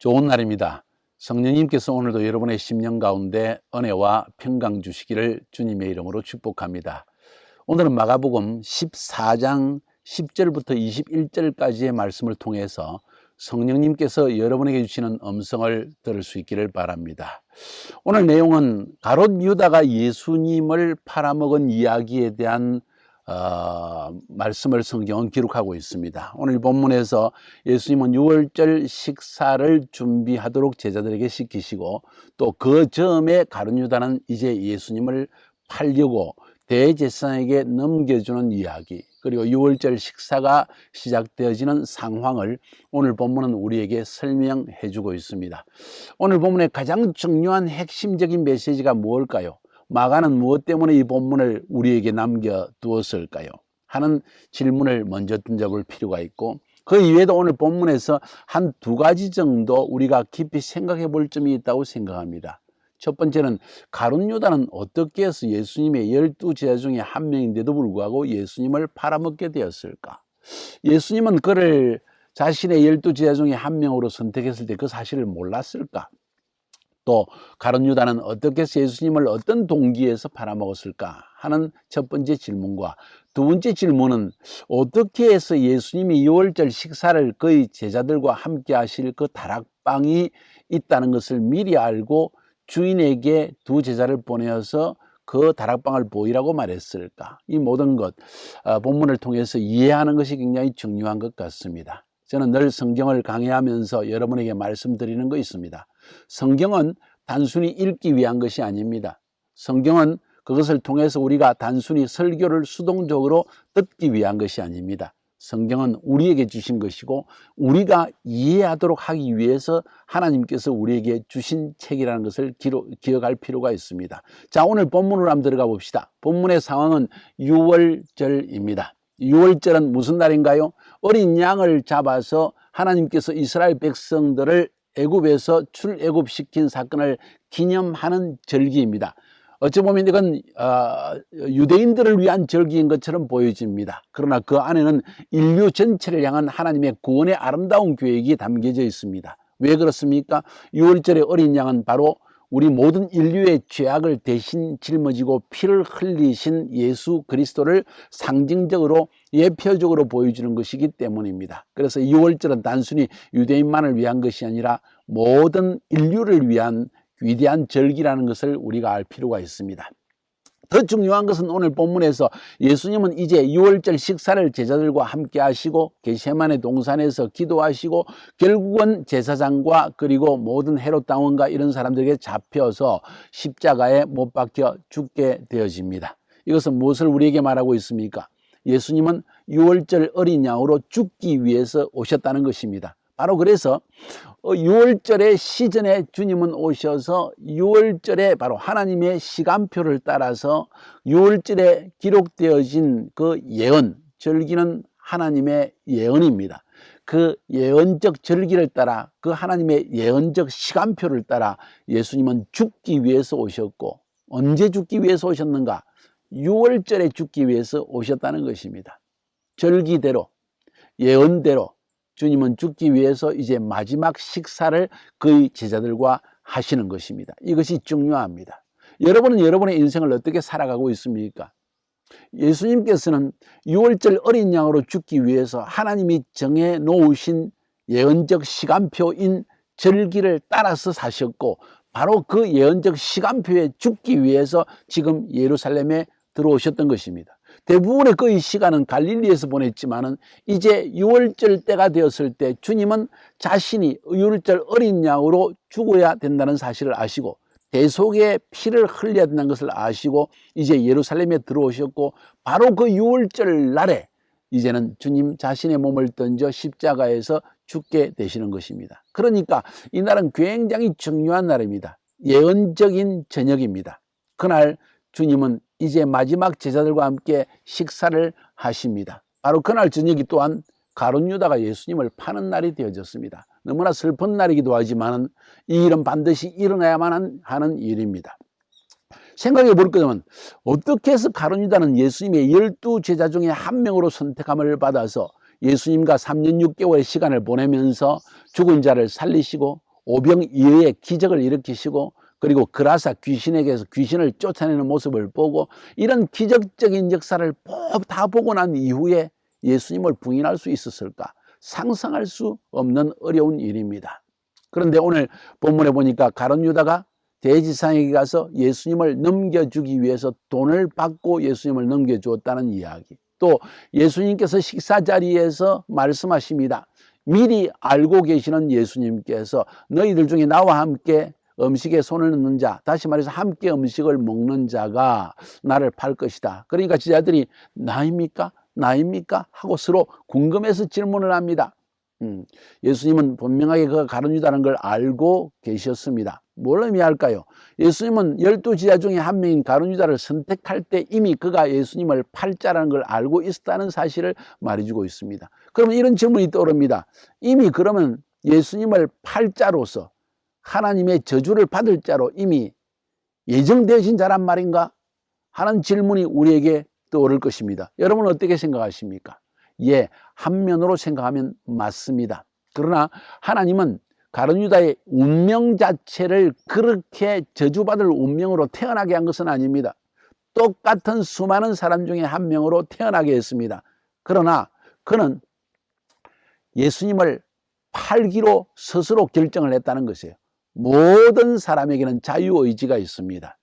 좋은 날입니다. 성령님께서 오늘도 여러분의 심령 가운데 은혜와 평강 주시기를 주님의 이름으로 축복합니다. 오늘은 마가복음 14장 10절부터 21절까지의 말씀을 통해서 성령님께서 여러분에게 주시는 음성을 들을 수 있기를 바랍니다. 오늘 내용은 가롯 유다가 예수님을 팔아먹은 이야기에 대한 말씀을 성경은 기록하고 있습니다. 오늘 본문에서 예수님은 유월절 식사를 준비하도록 제자들에게 시키시고 또 그 즈음에 가룟 유다는 이제 예수님을 팔려고 대제사장에게 넘겨주는 이야기, 그리고 유월절 식사가 시작되어지는 상황을 오늘 본문은 우리에게 설명해 주고 있습니다. 오늘 본문의 가장 중요한 핵심적인 메시지가 무엇일까요? 마가는 무엇 때문에 이 본문을 우리에게 남겨두었을까요? 하는 질문을 먼저 던져볼 필요가 있고, 그 이외에도 오늘 본문에서 한 두 가지 정도 우리가 깊이 생각해 볼 점이 있다고 생각합니다. 첫 번째는 가룟 유다는 어떻게 해서 예수님의 12제자 중에 한 명인데도 불구하고 예수님을 팔아먹게 되었을까? 예수님은 그를 자신의 12제자 중에 한 명으로 선택했을 때 그 사실을 몰랐을까? 또 가룟 유다는 어떻게 해서 예수님을 어떤 동기에서 팔아먹었을까 하는 첫 번째 질문과, 두 번째 질문은 어떻게 해서 예수님이 유월절 식사를 그의 제자들과 함께 하실 그 다락방이 있다는 것을 미리 알고 주인에게 두 제자를 보내어서 그 다락방을 보이라고 말했을까? 이 모든 것 본문을 통해서 이해하는 것이 굉장히 중요한 것 같습니다. 저는 늘 성경을 강의하면서 여러분에게 말씀드리는 거 있습니다. 성경은 단순히 읽기 위한 것이 아닙니다. 성경은 그것을 통해서 우리가 단순히 설교를 수동적으로 듣기 위한 것이 아닙니다. 성경은 우리에게 주신 것이고 우리가 이해하도록 하기 위해서 하나님께서 우리에게 주신 책이라는 것을 기억할 필요가 있습니다. 자, 오늘 본문으로 한번 들어가 봅시다. 본문의 상황은 유월절입니다. 유월절은 무슨 날인가요? 어린 양을 잡아서 하나님께서 이스라엘 백성들을 애굽에서 출애굽시킨 사건을 기념하는 절기입니다. 어찌 보면 이건 유대인들을 위한 절기인 것처럼 보여집니다. 그러나 그 안에는 인류 전체를 향한 하나님의 구원의 아름다운 계획이 담겨져 있습니다. 왜 그렇습니까? 유월절의 어린 양은 바로 우리 모든 인류의 죄악을 대신 짊어지고 피를 흘리신 예수 그리스도를 상징적으로 예표적으로 보여주는 것이기 때문입니다. 그래서 유월절은 단순히 유대인만을 위한 것이 아니라 모든 인류를 위한 위대한 절기라는 것을 우리가 알 필요가 있습니다. 더 중요한 것은 오늘 본문에서 예수님은 이제 유월절 식사를 제자들과 함께 하시고 겟세마네 동산에서 기도하시고 결국은 제사장과 그리고 모든 헤롯 왕과 이런 사람들에게 잡혀서 십자가에 못 박혀 죽게 되어집니다. 이것은 무엇을 우리에게 말하고 있습니까? 예수님은 유월절 어린 양으로 죽기 위해서 오셨다는 것입니다. 바로 그래서 유월절의 시즌에 주님은 오셔서 유월절에 바로 하나님의 시간표를 따라서 유월절에 기록되어진 그 예언, 절기는 하나님의 예언입니다. 그 예언적 절기를 따라 그 하나님의 예언적 시간표를 따라 예수님은 죽기 위해서 오셨고, 언제 죽기 위해서 오셨는가? 유월절에 죽기 위해서 오셨다는 것입니다. 절기대로, 예언대로 주님은 죽기 위해서 이제 마지막 식사를 그의 제자들과 하시는 것입니다. 이것이 중요합니다. 여러분은 여러분의 인생을 어떻게 살아가고 있습니까? 예수님께서는 유월절 어린 양으로 죽기 위해서 하나님이 정해 놓으신 예언적 시간표인 절기를 따라서 사셨고, 바로 그 예언적 시간표에 죽기 위해서 지금 예루살렘에 들어오셨던 것입니다. 대부분의 그의 시간은 갈릴리에서 보냈지만은 이제 유월절 때가 되었을 때 주님은 자신이 유월절 어린 양으로 죽어야 된다는 사실을 아시고 대속의 피를 흘려야 된다는 것을 아시고 이제 예루살렘에 들어오셨고, 바로 그 유월절 날에 이제는 주님 자신의 몸을 던져 십자가에서 죽게 되시는 것입니다. 그러니까 이 날은 굉장히 중요한 날입니다. 예언적인 저녁입니다. 그날 주님은 이제 마지막 제자들과 함께 식사를 하십니다. 바로 그날 저녁이 또한 가룟 유다가 예수님을 파는 날이 되어졌습니다. 너무나 슬픈 날이기도 하지만 이 일은 반드시 일어나야만 하는 일입니다. 생각해 볼 거면 어떻게 해서 가룟 유다는 예수님의 12제자 중에 한 명으로 선택함을 받아서 예수님과 3년 6개월의 시간을 보내면서 죽은 자를 살리시고 오병이어의 기적을 일으키시고 그리고 그라사 귀신에게서 귀신을 쫓아내는 모습을 보고 이런 기적적인 역사를 다 보고 난 이후에 예수님을 부인할 수 있었을까? 상상할 수 없는 어려운 일입니다. 그런데 오늘 본문에 보니까 가룟 유다가 대지상에게 가서 예수님을 넘겨주기 위해서 돈을 받고 예수님을 넘겨주었다는 이야기. 또 예수님께서 식사 자리에서 말씀하십니다. 미리 알고 계시는 예수님께서 너희들 중에 나와 함께 음식에 손을 넣는 자, 다시 말해서 함께 음식을 먹는 자가 나를 팔 것이다. 그러니까 제자들이 나입니까? 나입니까? 하고 서로 궁금해서 질문을 합니다. 예수님은 분명하게 그가 가룟 유다라는 걸 알고 계셨습니다. 뭘 의미할까요? 예수님은 12제자 중에 한 명인 가룟 유다를 선택할 때 이미 그가 예수님을 팔 자라는 걸 알고 있었다는 사실을 말해주고 있습니다. 그러면 이런 질문이 떠오릅니다. 이미 그러면 예수님을 팔 자로서 하나님의 저주를 받을 자로 이미 예정되어진 자란 말인가? 하는 질문이 우리에게 떠오를 것입니다. 여러분은 어떻게 생각하십니까? 예, 한면으로 생각하면 맞습니다. 그러나 하나님은 가룟 유다의 운명 자체를 그렇게 저주받을 운명으로 태어나게 한 것은 아닙니다. 똑같은 수많은 사람 중에 한 명으로 태어나게 했습니다. 그러나 그는 예수님을 팔기로 스스로 결정을 했다는 것이에요. 모든 사람에게는 자유의지가 있습니다.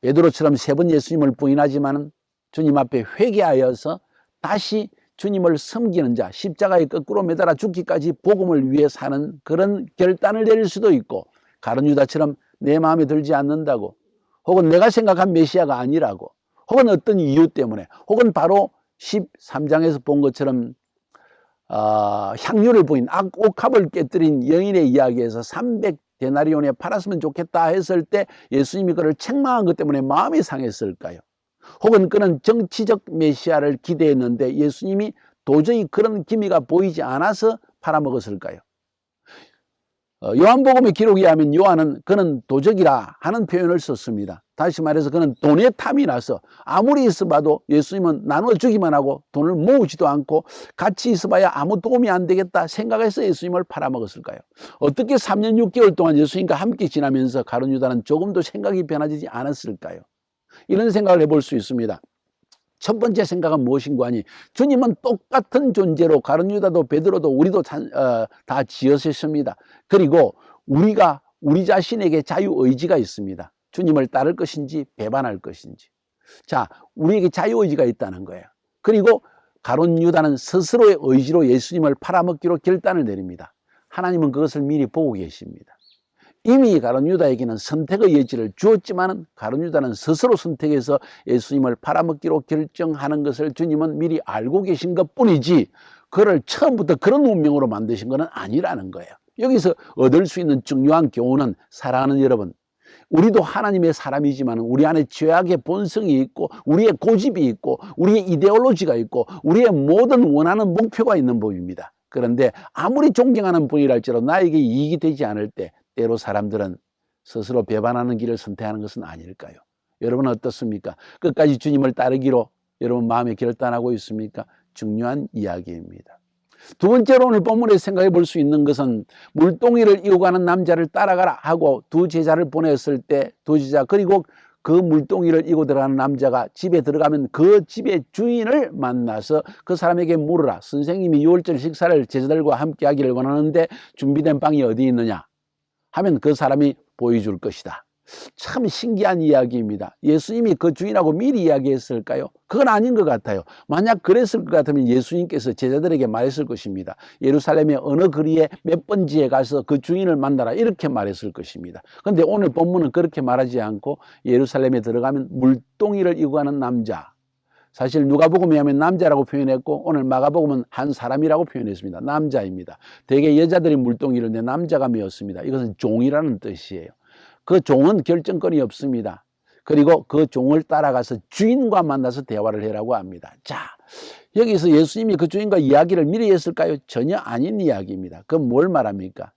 베드로처럼 3번 예수님을 부인하지만 주님 앞에 회개하여서 다시 주님을 섬기는 자, 십자가에 거꾸로 매달아 죽기까지 복음을 위해 사는 그런 결단을 내릴 수도 있고, 가룟 유다처럼 내 마음에 들지 않는다고, 혹은 내가 생각한 메시아가 아니라고, 혹은 어떤 이유 때문에, 혹은 바로 13장에서 본 것처럼 향유를 부인 옥합을 깨뜨린 여인의 이야기에서 300데나리온에 팔았으면 좋겠다 했을 때 예수님이 그를 책망한 것 때문에 마음이 상했을까요? 혹은 그는 정치적 메시아를 기대했는데 예수님이 도저히 그런 기미가 보이지 않아서 팔아먹었을까요? 요한복음의 기록에 의하면 요한은 그는 도적이라 하는 표현을 썼습니다. 다시 말해서 그는 돈에 탐이 나서 아무리 있어봐도 예수님은 나눠주기만 하고 돈을 모으지도 않고 같이 있어봐야 아무 도움이 안 되겠다 생각해서 예수님을 팔아먹었을까요? 어떻게 3년 6개월 동안 예수님과 함께 지나면서 가룟 유다는 조금도 생각이 변하지 않았을까요? 이런 생각을 해볼 수 있습니다. 첫 번째 생각은 무엇인가 하니 주님은 똑같은 존재로 가룟 유다도 베드로도 우리도 다 지으셨습니다. 그리고 우리가 우리 자신에게 자유의지가 있습니다. 주님을 따를 것인지 배반할 것인지. 자, 우리에게 자유의지가 있다는 거예요. 그리고 가룟 유다는 스스로의 의지로 예수님을 팔아먹기로 결단을 내립니다. 하나님은 그것을 미리 보고 계십니다. 이미 가룟 유다에게는 선택의 여지를 주었지만 가룟 유다는 스스로 선택해서 예수님을 팔아먹기로 결정하는 것을 주님은 미리 알고 계신 것뿐이지 그를 처음부터 그런 운명으로 만드신 것은 아니라는 거예요. 여기서 얻을 수 있는 중요한 교훈은, 사랑하는 여러분, 우리도 하나님의 사람이지만 우리 안에 죄악의 본성이 있고 우리의 고집이 있고 우리의 이데올로지가 있고 우리의 모든 원하는 목표가 있는 법입니다. 그런데 아무리 존경하는 분이랄지라도 나에게 이익이 되지 않을 때 때로 사람들은 스스로 배반하는 길을 선택하는 것은 아닐까요? 여러분은 어떻습니까? 끝까지 주님을 따르기로 여러분 마음에 결단하고 있습니까? 중요한 이야기입니다. 두 번째로 오늘 본문에 생각해 볼 수 있는 것은 물동이를 이고 가는 남자를 따라가라 하고 두 제자를 보냈을 때 두 제자, 그리고 그 물동이를 이고 들어가는 남자가 집에 들어가면 그 집의 주인을 만나서 그 사람에게 물으라. 선생님이 유월절 식사를 제자들과 함께 하기를 원하는데 준비된 빵이 어디 있느냐 하면 그 사람이 보여줄 것이다. 참 신기한 이야기입니다. 예수님이 그 주인하고 미리 이야기했을까요? 그건 아닌 것 같아요. 만약 그랬을 것 같으면 예수님께서 제자들에게 말했을 것입니다. 예루살렘의 어느 거리에 몇 번지에 가서 그 주인을 만나라 이렇게 말했을 것입니다. 그런데 오늘 본문은 그렇게 말하지 않고 예루살렘에 들어가면 물동이를 이고 가는 남자, 사실 누가복음에 하면 남자라고 표현했고 오늘 마가복음은 한 사람이라고 표현했습니다. 남자입니다. 대개 여자들이 물동이를 내 남자가 메었습니다. 이것은 종이라는 뜻이에요. 그 종은 결정권이 없습니다. 그리고 그 종을 따라가서 주인과 만나서 대화를 해라고 합니다. 자, 여기서 예수님이 그 주인과 이야기를 미리 했을까요? 전혀 아닌 이야기입니다. 그건 뭘 말합니까?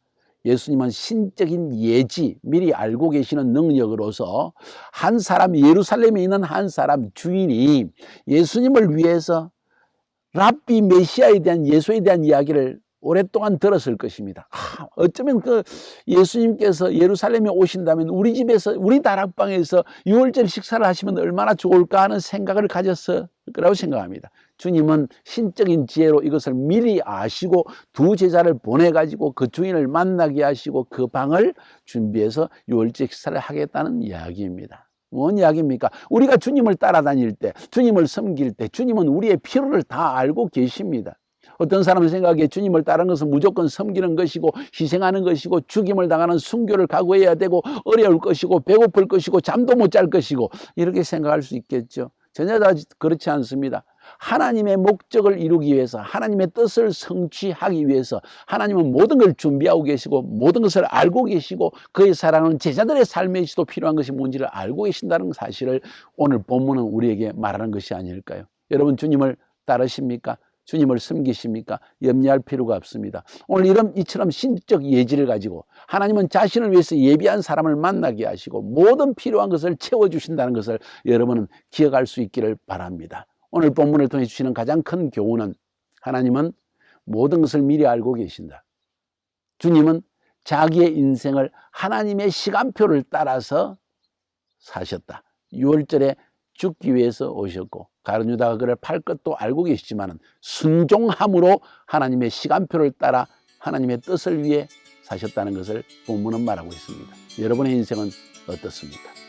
예수님은 신적인 예지, 미리 알고 계시는 능력으로서 한 사람, 예루살렘에 있는 한 사람 주인이 예수님을 위해서 랍비 메시아에 대한, 예수에 대한 이야기를 오랫동안 들었을 것입니다. 어쩌면 그 예수님께서 예루살렘에 오신다면 우리 집에서, 우리 다락방에서 유월절 식사를 하시면 얼마나 좋을까 하는 생각을 가졌을 거라고 생각합니다. 주님은 신적인 지혜로 이것을 미리 아시고 두 제자를 보내가지고 그 주인을 만나게 하시고 그 방을 준비해서 유월절 식사를 하겠다는 이야기입니다. 뭔 이야기입니까? 우리가 주님을 따라다닐 때, 주님을 섬길 때 주님은 우리의 필요를 다 알고 계십니다. 어떤 사람은 생각하기에 주님을 따르는 것은 무조건 섬기는 것이고 희생하는 것이고 죽임을 당하는 순교를 각오해야 되고 어려울 것이고 배고플 것이고 잠도 못 잘 것이고 이렇게 생각할 수 있겠죠. 전혀 다 그렇지 않습니다. 하나님의 목적을 이루기 위해서, 하나님의 뜻을 성취하기 위해서 하나님은 모든 걸 준비하고 계시고 모든 것을 알고 계시고 그의 사랑은 제자들의 삶에서도 필요한 것이 뭔지를 알고 계신다는 사실을 오늘 본문은 우리에게 말하는 것이 아닐까요? 여러분, 주님을 따르십니까? 주님을 섬기십니까? 염려할 필요가 없습니다. 오늘 이처럼 신적 예지를 가지고 하나님은 자신을 위해서 예비한 사람을 만나게 하시고 모든 필요한 것을 채워주신다는 것을 여러분은 기억할 수 있기를 바랍니다. 오늘 본문을 통해 주시는 가장 큰 교훈은 하나님은 모든 것을 미리 알고 계신다. 주님은 자기의 인생을 하나님의 시간표를 따라서 사셨다. 6월절에 죽기 위해서 오셨고 가룟 유다가 그를 팔 것도 알고 계시지만 순종함으로 하나님의 시간표를 따라 하나님의 뜻을 위해 사셨다는 것을 본문은 말하고 있습니다. 여러분의 인생은 어떻습니까?